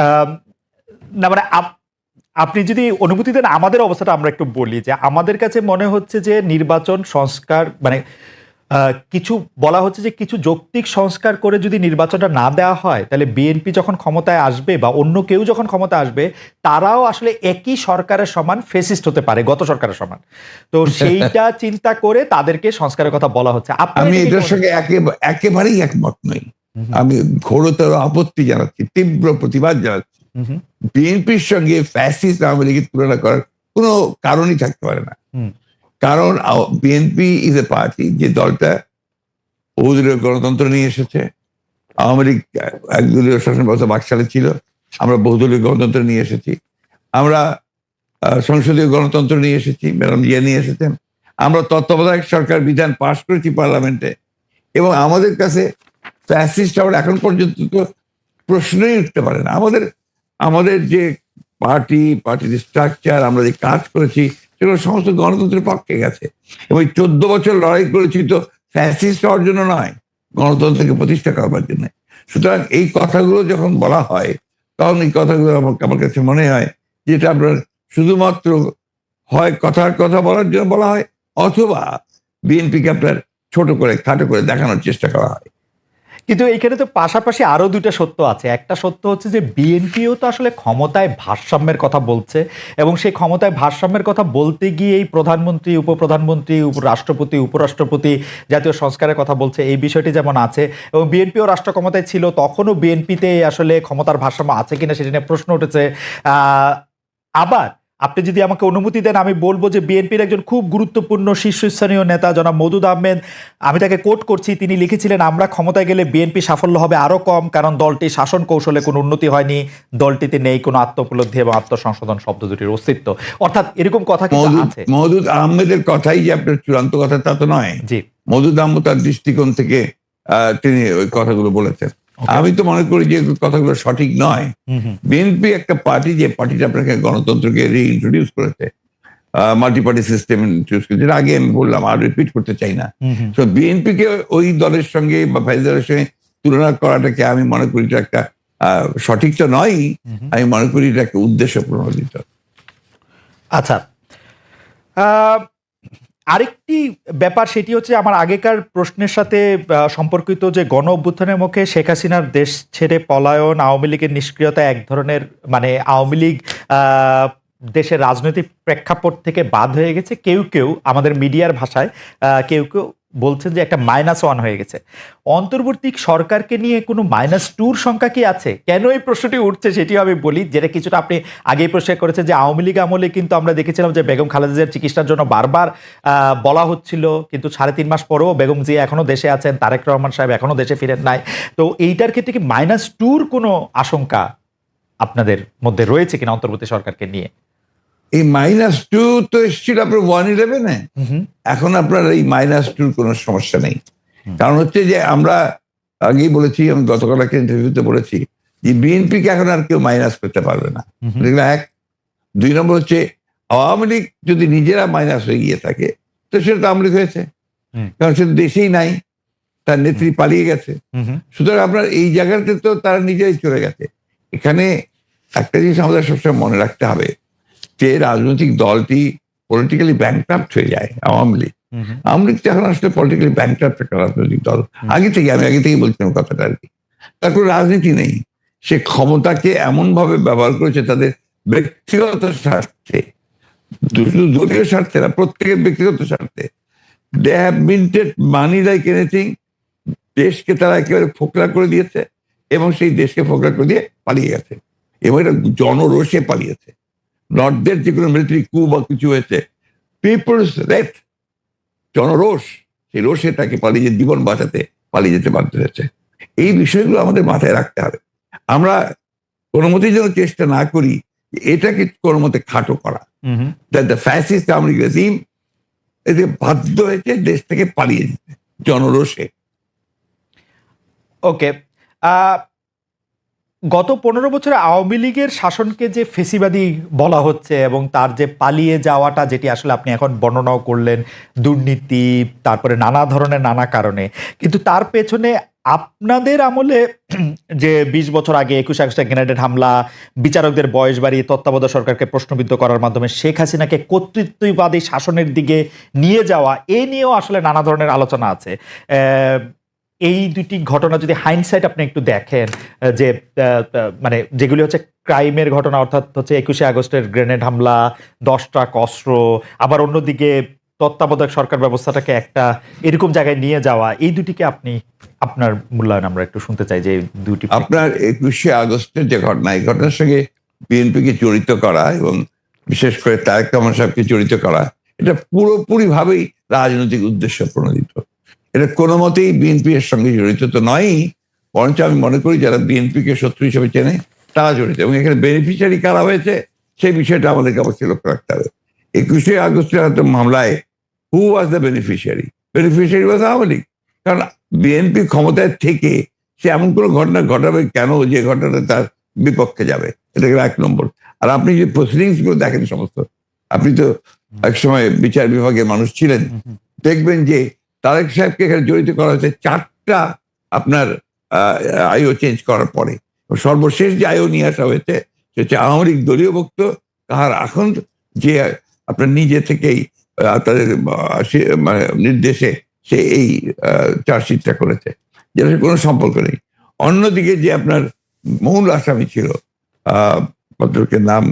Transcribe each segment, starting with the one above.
আম না মানে আপনি যদি অনুমতি দেন আমাদের অবস্থাটা আমরা একটু বলি যে আমাদের কাছে মনে হচ্ছে যে নির্বাচন সংস্কার মানে কিছু বলা হচ্ছে যে কিছু যৌক্তিক সংস্কার করে যদি নির্বাচনটা না দেওয়া হয় তাহলে বিএনপি যখন ক্ষমতায় আসবে বা অন্য কেউ যখন ক্ষমতায় আসবে তারাও আসলে একই সরকারের সমান ফেসিস্ট হতে পারে, গত সরকারের সমান। তো সেইটা চিন্তা করে তাদেরকে সংস্কারের কথা বলা হচ্ছে। আমি এটার সঙ্গে একেবারেই একমত নই। আমি ঘোরতর আপত্তি জানাচ্ছি, তীব্র প্রতিবাদ জানাচ্ছি। বিএনপির সঙ্গে ফ্যাসিস্ট আওয়ামী লীগের তুলনা করার কোনো কারণই থাকতে পারে না। কারণ বিএনপি ইজ এ পার্টি, যে দলটা বহুদলীয় গণতন্ত্র নিয়ে এসেছে। আওয়ামী লীগ একদলীয় শাসন ব্যবস্থা বাকশালে ছিল, আমরা বহুদলীয় গণতন্ত্র নিয়ে এসেছি। আমরা সংসদীয় গণতন্ত্র নিয়ে এসেছি, ম্যাডাম জিয়া নিয়ে এসেছেন। আমরা তত্ত্বাবধায়ক সরকার বিধান পাশ করেছি পার্লামেন্টে, এবং আমাদের কাছে ফ্যাসিস্ট আবার এখন পর্যন্ত তো প্রশ্নই উঠতে পারে না। আমাদের যে পার্টির স্ট্রাকচার, আমরা যে কাজ করেছি, সেগুলো সমস্ত গণতন্ত্রের পক্ষে গেছে। এবং 14 বছর লড়াই করেছি তো ফ্যাসিস্ট হওয়ার জন্য নয়, গণতন্ত্রকে প্রতিষ্ঠা করবার জন্য। সুতরাং এই কথাগুলো যখন বলা হয়, তখন এই কথাগুলো আমার কাছে মনে হয় যেটা আপনার শুধুমাত্র হয় কথার কথা বলার জন্য বলা হয়, অথবা বিএনপিকে আপনার ছোট করে খাটো করে দেখানোর চেষ্টা করা হয়। কিন্তু এখানে তো পাশাপাশি আরো দুইটা সত্য আছে। একটা সত্য হচ্ছে যে বিএনপিও তো আসলে ক্ষমতায় ভারসাম্যের কথা বলছে, এবং সেই ক্ষমতায় ভারসাম্যের কথা বলতে গিয়ে এই প্রধানমন্ত্রী, উপপ্রধানমন্ত্রী, রাষ্ট্রপতি, উপরাষ্ট্রপতি জাতীয় সংস্কারের কথা বলছে, এই বিষয়টি যেমন আছে। এবং বিএনপিও রাষ্ট্র ক্ষমতায় ছিল, তখনও বিএনপিতে আসলে ক্ষমতার ভারসাম্য আছে কিনা সেটা নিয়ে প্রশ্ন উঠেছে। আবার আপনি যদি আমাকে অনুমতি দেন, আমি বলবো যে বিএনপির একজন খুব গুরুত্বপূর্ণ শীর্ষস্থানীয় নেতা জনাব মওদুদ আহমেদ, আমি তাকে কোট করছি, তিনি লিখেছিলেন, আমরা ক্ষমতায় গেলে বিএনপি সাফল্য হবে আরো কম, কারণ দলটি শাসন কৌশলে কোনো উন্নতি হয়নি, দলটিতে নেই কোনো আত্মোপলব্ধি এবং আত্মসংশোধন শব্দ দুটির অস্তিত্ব। অর্থাৎ এরকম কথা কিন্তু আছে। মওদুদ আহমেদের কথাই যে আপনার চূড়ান্ত কথা তা তো নয়। জি, মওদুদ আহমেদ তার দৃষ্টিকোণ থেকে তিনি ওই কথাগুলো বলেছেন। আমি তো মনে করি যে কথাগুলো সঠিক নয়। বিএনপি একটা পার্টি, যে পার্টিটা আপনাকে গণতন্ত্রকে রিইন্ট্রোডিউস করেছে, মাল্টি পার্টি সিস্টেম ইন্ট্রোডিউস করেছে, আগে আমি বললাম, আর রিপিট করতে চাই না। তো বিএনপিকে ওই দলের সঙ্গে বা ভাই দলের সঙ্গে তুলনা করাটাকে আমি মনে করি এটা একটা সঠিক তো নয়। আমি মনে করি এটা একটা উদ্দেশ্য প্রণোদিত। আচ্ছা, আরেকটি ব্যাপার, সেটি হচ্ছে আমার আগেকার প্রশ্নের সাথে সম্পর্কিত, যে গণ অভ্যুত্থানের মুখে শেখ হাসিনার দেশ ছেড়ে পলায়ন, আওয়ামী লীগের নিষ্ক্রিয়তা এক ধরনের, মানে আওয়ামী লীগ দেশের রাজনৈতিক প্রেক্ষাপট থেকে বাদ হয়ে গেছে। কেউ কেউ আমাদের মিডিয়ার ভাষায় কেউ কেউ বলছেন যে একটা -1 হয়ে গেছে। অন্তর্বর্তী সরকারকে নিয়ে কোনো -2 সংখ্যা কি আছে? কেন এই প্রশ্নটি উঠছে সেটিও আমি বলি, যেটা কিছুটা আপনি আগেই প্রশ্ন করেছেন, যে আওয়ামী লীগ আমলে কিন্তু আমরা দেখেছিলাম যে বেগম খালেদা জিয়ার চিকিৎসার জন্য বারবার বলা হচ্ছিল, কিন্তু 3.5 মাস পরেও বেগম জিয়া এখনো দেশে আছেন, তারেক রহমান সাহেব এখনো দেশে ফিরেন নাই। তো এইটার ক্ষেত্রে কি -2 কোনো আশঙ্কা আপনাদের মধ্যে রয়েছে কিনা অন্তর্বর্তী সরকারকে নিয়ে? এই -2 তো এসেছিল আপনার 1/11-এ। এখন আপনার এই -2 কোনো সমস্যা নেই। কারণ হচ্ছে যে আমরা আগেই বলেছি, আমি গতকাল একটা ইন্টারভিউতে বলেছি যে বিএনপিকে এখন আর কেউ মাইনাস করতে পারবে না। এক। 2 নম্বর হচ্ছে, আওয়ামী লীগ যদি নিজেরা মাইনাস হয়ে গিয়ে থাকে তো সেটা তো আওয়ামী লীগ হয়েছে, কারণ সে দেশেই নাই, তার নেত্রী পালিয়ে গেছে। সুতরাং আপনার এই জায়গাতে তো তারা নিজেরাই চলে গেছে। এখানে একটা জিনিস আমাদের সবসময় মনে রাখতে হবে, যে রাজনৈতিক দলটি পলিটিক্যালি ব্যাংক্রাফট হয়ে যায়। আওয়ামী লীগ তো এখন আসলে পলিটিক্যালি ব্যাংক্রাফট একটা রাজনৈতিক দল। আমি আগে থেকেই বলছিলাম কথাটা আর কি। তার কোনো রাজনীতি নেই। সে ক্ষমতাকে এমন ভাবে ব্যবহার করেছে তাদের ব্যক্তিগত স্বার্থে, দলীয় স্বার্থে না, প্রত্যেকের ব্যক্তিগত স্বার্থে। They have minted money like anything. দেশকে তারা একেবারে ফোকলা করে দিয়েছে, এবং সেই দেশকে ফোকলা করে দিয়ে পালিয়ে গেছে, এবং এটা জনরোষে পালিয়েছে। নর্থদের যে কোনো মিলিটারি কু বা কিছু হয়েছে, পিপলস রেট, জনরোষ, সেই রোষে তাকে পালিয়ে জীবন বাঁচাতে পালিয়ে যেতে বাধ্য হয়েছে। এই বিষয়গুলো আমাদের মাথায় রাখতে হবে। আমরা কোনো মতেই যেন চেষ্টা না করি এটাকে কোনো মতে খাটো করা। The fascist Awami League regime এতে বাধ্য হয়েছে দেশ থেকে পালিয়ে যেতে জনরোষে। ওকে, গত 15 বছরে আওয়ামী লীগের শাসনকে যে ফেসিবাদী বলা হচ্ছে, এবং তার যে পালিয়ে যাওয়াটা, যেটি আসলে আপনি এখন বর্ণনাও করলেন, দুর্নীতি, তারপরে নানা ধরনের নানা কারণে, কিন্তু তার পেছনে আপনাদের আমলে যে ২০ বছর আগে ২১ আগস্টে গ্রেনেড হামলা, বিচারকদের বয়স বাড়িয়ে তত্ত্বাবধায়ক সরকারকে প্রশ্নবিদ্ধ করার মাধ্যমে শেখ হাসিনাকে কর্তৃত্ববাদী শাসনের দিকে নিয়ে যাওয়া, এ নিয়েও আসলে নানা ধরনের আলোচনা আছে। এই দুটি ঘটনা যদি হাইন্ডসাইট আপনি একটু দেখেন, যে মানে যেগুলি হচ্ছে ক্রাইমের ঘটনা, অর্থাৎ হচ্ছে ২১ আগস্টের গ্রেনেড হামলা, ১০ ট্রাক অস্ত্র, আবার অন্যদিকে তত্ত্বাবধায়ক সরকার ব্যবস্থাটাকে একটা এরকম জায়গায় নিয়ে যাওয়া, এই দুটিকে আপনি আপনার মূল্যায়ন আমরা একটু শুনতে চাই যে দুটি। আপনার ২১শে আগস্টের যে ঘটনা, এই ঘটনার সঙ্গে বিএনপিকে জড়িত করা এবং বিশেষ করে তারেক রহমান সাহেবকে জড়িত করা, এটা পুরোপুরি ভাবেই রাজনৈতিক উদ্দেশ্য প্রণোদিত। এটা কোনো মতেই বিএনপি এর সঙ্গে জড়িত তো নয়ই, বরঞ্চ আমি মনে করি যারা বিএনপিকে শত্রু হিসেবে চেনে তারা জড়িত, এবং এখানে বেনিফিশিয়ারি কারা হয়েছে সেই বিষয়টা আমাদেরকে অবশ্যই লক্ষ্য রাখতে হবে। ২১শে আগস্টের মামলায় who was the beneficiary? Beneficiary was Awami League. কারণ বিএনপি ক্ষমতায় থেকে সে এমন কোনো ঘটনা ঘটাবে কেন যে ঘটনাটা তার বিপক্ষে যাবে? এটা গেল ১ নম্বর। আর আপনি যে প্রসিডিংস গুলো দেখেন সমস্ত, আপনি তো একসময় বিচার বিভাগের মানুষ ছিলেন, দেখবেন যে তারেক সাহেবকে এখানে জড়িত করা হয়েছে ৪টা আপনার আইও চেঞ্জ করার পরে। সর্বশেষ যে আইও নিয়ে আসা হয়েছে সে হচ্ছে আওয়ামী লীগ দলীয় ভুক্ত কাহার এখন যে আপনার নিজে থেকেই তাদের মানে নির্দেশে সে এই চার্জশিটটা করেছে, যেটা কোনো সম্পর্ক নেই। অন্যদিকে যে আপনার মূল আসামি ছিল, ভদ্রলোকের নাম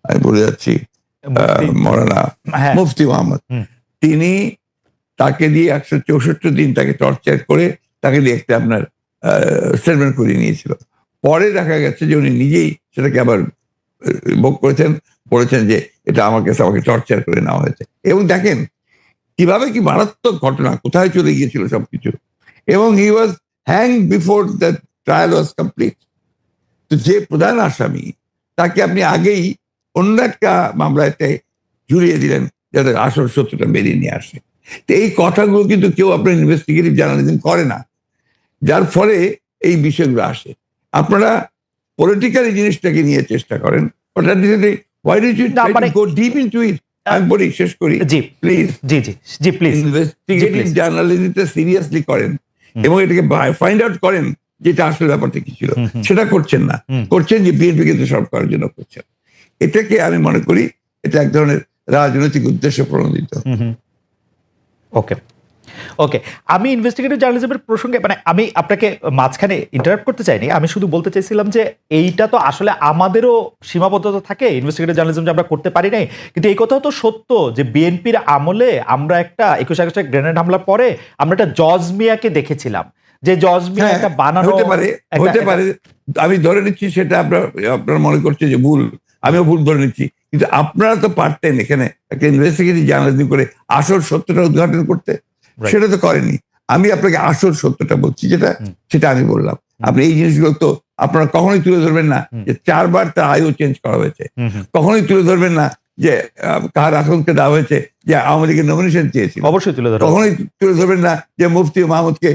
আমি বলে যাচ্ছি, মৌলানা মুফতি মোহাম্মদ, তিনি তাকে দিয়ে ১৬৪ দিন তাকে টর্চার করে তাকে দিয়ে একটা আপনার স্টেটমেন্ট করিয়ে নিয়েছিল। পরে দেখা গেছে যে উনি নিজেই সেটাকে আবার ভোগ করেছেন, বলেছেন যে এটা আমাকে টর্চার করে নেওয়া হয়েছে। এবং দেখেন কিভাবে কি মারাত্মক ঘটনা, কোথায় চলে গিয়েছিল সবকিছু। এবং he was hang before the trial was complete. তো যে প্রধান আসামি তাকে আপনি আগেই অন্য একটা মামলাতে জুড়িয়ে দিলেন যাতে আসল সত্যটা বেরিয়ে নিয়ে আসে। তো এই কথাগুলো কিন্তু কেউ আপনার ইনভেস্টিগেটিভ জার্নালিজম করে না, যার ফলে এই বিষয়গুলো আসে। আপনারা পলিটিক্যাল জিনিসটাকে নিয়ে চেষ্টা করেন, আমি বলি শেষ করি প্লিজ, ইনভেস্টিগেটিভ জার্নালিজমটা সিরিয়াসলি করেন এবং এটাকে ফাইন্ড আউট করেন যেটা আসলে ব্যাপারটা কি ছিল। সেটা করছেন না, করছেন যে বিএনপি কিন্তু সব করার জন্য করছেন। এটাকে আমি মনে করি এটা এক ধরনের রাজনৈতিক উদ্দেশ্য প্রণোদিত। ওকে ওকে, আমি ইনভেস্টিগেটিভ জার্নালিজমের প্রসঙ্গে মানে আমি আপনাকে মাঝখানে ইন্টারাপ্ট করতে চাইনি, আমি শুধু বলতে চাইছিলাম যে এইটা তো আসলে আমাদেরও সীমাবদ্ধতা থাকে, ইনভেস্টিগেটিভ জার্নালিজম যে আমরা করতে পারি নাই। কিন্তু এই কথাও তো সত্য যে বিএনপির আমলে আমরা একটা ২১ আগস্টের গ্রেনেড হামলার পরে আমরা একটা জজ মিয়াকে দেখেছিলাম, যে জজ মিয়া একটা বানানো হতে পারে। আমি ধরে নিচ্ছি সেটা আপনার মনে করছে যে ভুল, আমিও ভুল ধরে নিচ্ছি, কিন্তু আপনারা তো পারতেন এখানে একটা ইনভেস্টিগেটিভ জার্নালিজম করে আসল সত্যটা উদ্ঘাটন করতে, সেটা তো করেনি। আমি আপনাকে আসল সত্যটা বলছি যেটা, সেটা আমি বললাম। আপনি এই জিনিসগুলো তো আপনারা কখনোই তুলে ধরবেন না যে ৪ বার তার আইও চেঞ্জ করা হয়েছে, কখনোই তুলে ধরবেন না যে কার আকাউন্টকে দেওয়া হয়েছে যে আওয়ামী লীগের নমিনেশন চেয়েছিল, অবশ্যই তুলে ধরবেন। কখনোই তুলে ধরবেন না যে মুফতি মাহমুদকে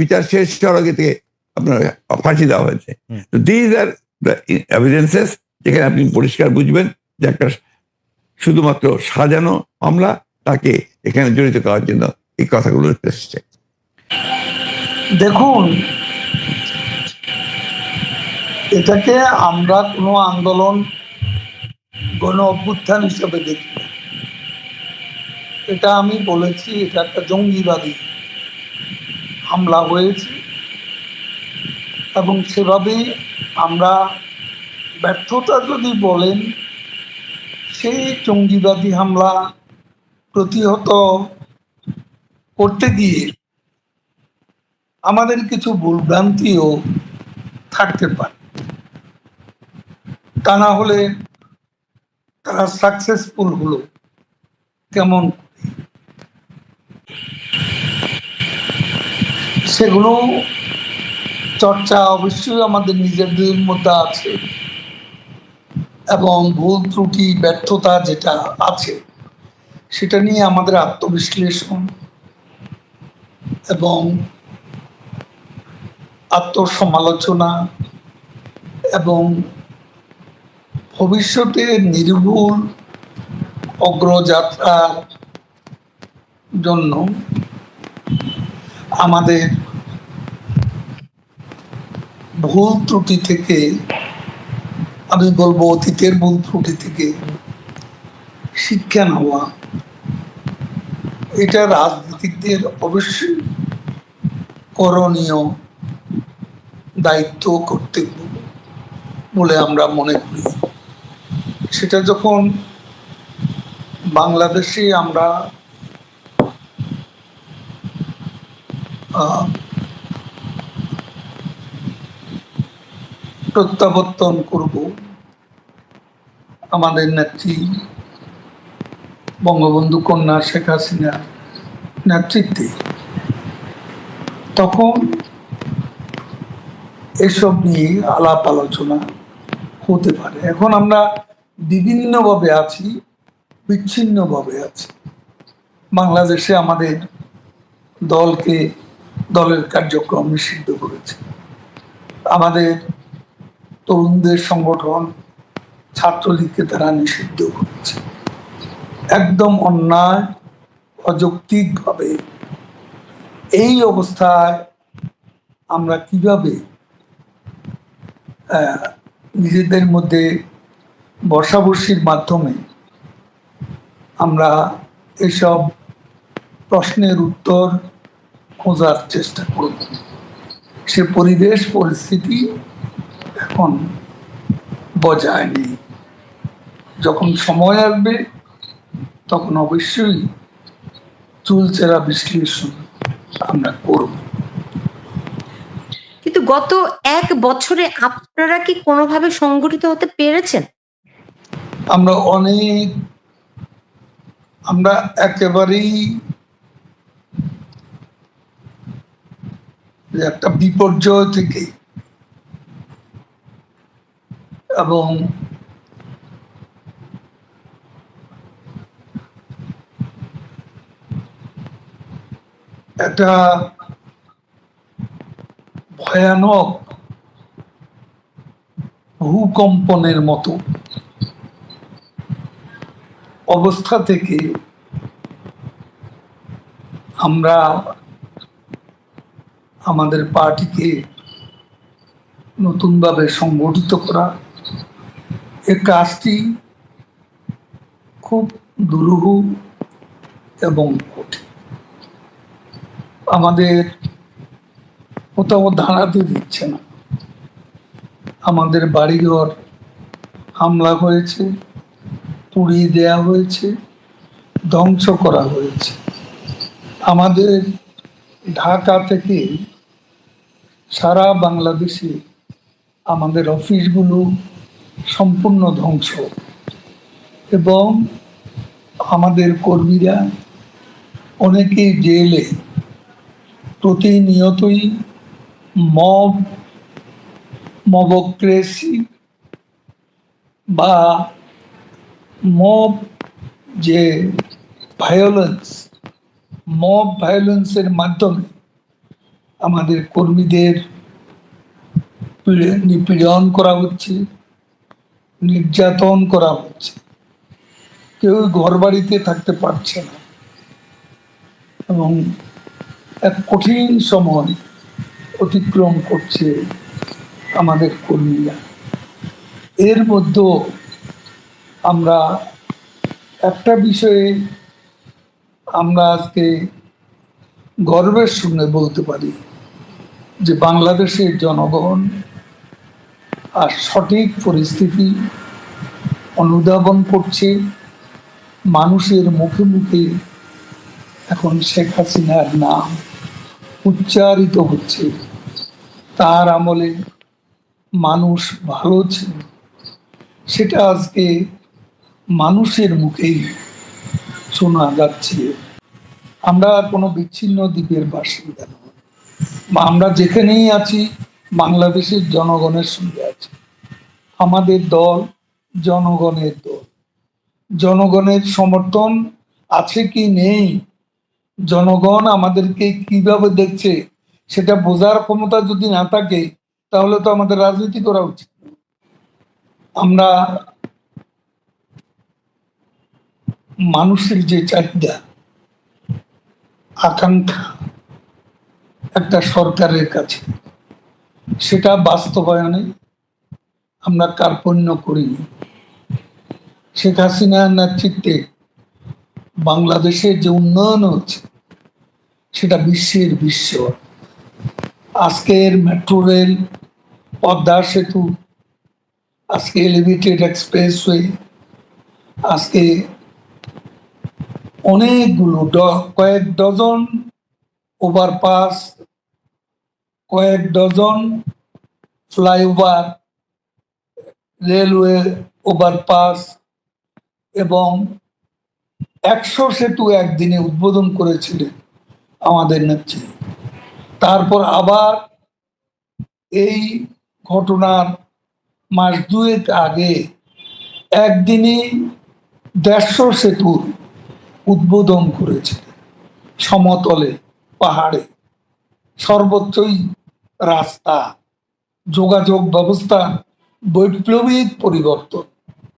বিচার শেষ হওয়ার আগে থেকে আপনার ফাঁসি দেওয়া হয়েছে। তো দিজ আর দ্য এভিডেন্সেস যেখানে আপনি পরিষ্কার বুঝবেন যে একটা শুধুমাত্র সাজানো মামলা, তাকে এখানে জড়িত করার জন্য এই কথাগুলো এসেছে। দেখুন, এটাকে আমরা কোনো আন্দোলন গণ অভ্যুত্থান হিসেবে দেখি না। এটা আমি বলেছি এটা একটা জঙ্গিবাদী হামলা হয়েছে এবং সেভাবেই আমরা ব্যর্থতা যদি বলেন, সেই জঙ্গিবাদী হামলা প্রতিহত করতে গিয়ে আমাদের কিছু ভুলভ্রান্তিও থাকতে পারে, তা না হলে তারা সাকসেসফুল হলো কেমন, সেগুলো চর্চা অবশ্যই আমাদের নিজেদের মধ্যে আছে এবং ভুল ত্রুটি ব্যর্থতা যেটা আছে সেটা নিয়ে আমাদের আত্মবিশ্লেষণ এবং আত্মসমালোচনা এবং ভবিষ্যতে নির্ভুল অগ্রযাত্রার জন্য আমাদের ভুল ত্রুটি থেকে, আমি বলবো অতীতের ভুল ত্রুটি থেকে শিক্ষা নেওয়া, এটা রাজনীতিকদের অবশ্যই করণীয়, দায়িত্ব, কর্তব্য বলে আমরা মনে করি। সেটা যখন বাংলাদেশে আমরা প্রত্যাবর্তন করব আমাদের নেত্রী বঙ্গবন্ধু কন্যা শেখ হাসিনার নেতৃত্বে, তখন এসব নিয়ে আলাপ আলোচনা হতে পারে। এখন আমরা বিভিন্নভাবে আছি, বিচ্ছিন্নভাবে আছি। বাংলাদেশে আমাদের দলের কার্যক্রম নিষিদ্ধ করেছে, আমাদের তরুণদের সংগঠন ছাত্রলীগকে তারা নিষিদ্ধ করেছে, একদম অন্যায় অযৌক্তিকভাবে। এই অবস্থায় আমরা কিভাবে নিজেদের মধ্যে বসাবসির মাধ্যমে আমরা এসব প্রশ্নের উত্তর খোঁজার চেষ্টা করব? সে পরিবেশ পরিস্থিতি এখন বজায় নেই। যখন সময় আসবে তখন অবশ্যই চুলচেরা বিশ্লেষণ আমরা করব। কিন্তু গত 1 বছরে আপনারা কি কোনোভাবে সংগঠিত হতে পেরেছেন? আমরা একেবারেই একটা বিপর্যয় থেকে এবং একটা ভয়ানক ভূকম্পনের মতো অবস্থা থেকে আমরা আমাদের পার্টিকে নতুনভাবে সংগঠিত করা, এই কাজটি খুব দুরূহ এবং কঠিন। আমাদের কোথাও দাঁড়াতে দিচ্ছে না। আমাদের বাড়িঘর হামলা হয়েছে, পুড়িয়ে দেয়া হয়েছে, ধ্বংস করা হয়েছে। আমাদের ঢাকা থেকে সারা বাংলাদেশে আমাদের অফিসগুলো সম্পূর্ণ ধ্বংস, এবং আমাদের কর্মীরা অনেকেই জেলে। প্রতিনিয়তই মবক্রেসি বা যে ভায়োলেন্সের মাধ্যমে আমাদের কর্মীদের নিপীড়ন করা হচ্ছে, নির্যাতন করা হচ্ছে। কেউ ঘর বাড়িতে থাকতে পারছে না, এবং এক কঠিন সময় অতিক্রম করছে আমাদের কর্মীরা। এর মধ্যে আমরা একটা বিষয়ে আমরা আজকে গর্বের সঙ্গে বলতে পারি যে বাংলাদেশের জনগণ আর সঠিক পরিস্থিতি অনুধাবন করছে। মানুষের মুখে মুখে এখন শেখ হাসিনার নাম উচ্চারিত হচ্ছে। তার আমলে মানুষ ভালো ছিল, সেটা আজকে মানুষের মুখেই শোনা যাচ্ছে। আমরা কোনো বিচ্ছিন্ন দ্বীপের বাসিন্দা নই। আমরা যেখানেই আছি বাংলাদেশের জনগণের সঙ্গে আছি। আমাদের দল জনগণের দল। জনগণের সমর্থন আছে কি নেই, জনগণ আমাদেরকে কিভাবে দেখছে সেটা বোঝার ক্ষমতা যদি না থাকে, তাহলে তো আমাদের রাজনীতি করা উচিত। আমরা মানুষের যে চাহিদা, আকাঙ্ক্ষা একটা সরকারের কাছে, সেটা বাস্তবায়নে আমরা কার্পণ্য করিনি। শেখ হাসিনার নেতৃত্বে বাংলাদেশের যে উন্নয়ন হচ্ছে সেটা বিশ্বের বিস্ময়। আজকের মেট্রো রেল, পদ্মা সেতু, আজকে এলিভেটেড এক্সপ্রেসওয়ে, আজকে অনেকগুলো কয়েক ডজন ওভারপাস, কয়েক ডজন ফ্লাইওভার, রেলওয়ে ওভারপাস এবং 100 সেতু একদিনে উদ্বোধন করেছিলেন আমাদের নেত্রী। তারপর আবার এই ঘটনার মাস দুয়েক আগে একদিনে 150 সেতুর উদ্বোধন করেছিলেন। সমতলে, পাহাড়ে, সর্বোচ্চই রাস্তা, যোগাযোগ ব্যবস্থা বৈপ্লবিক পরিবর্তন।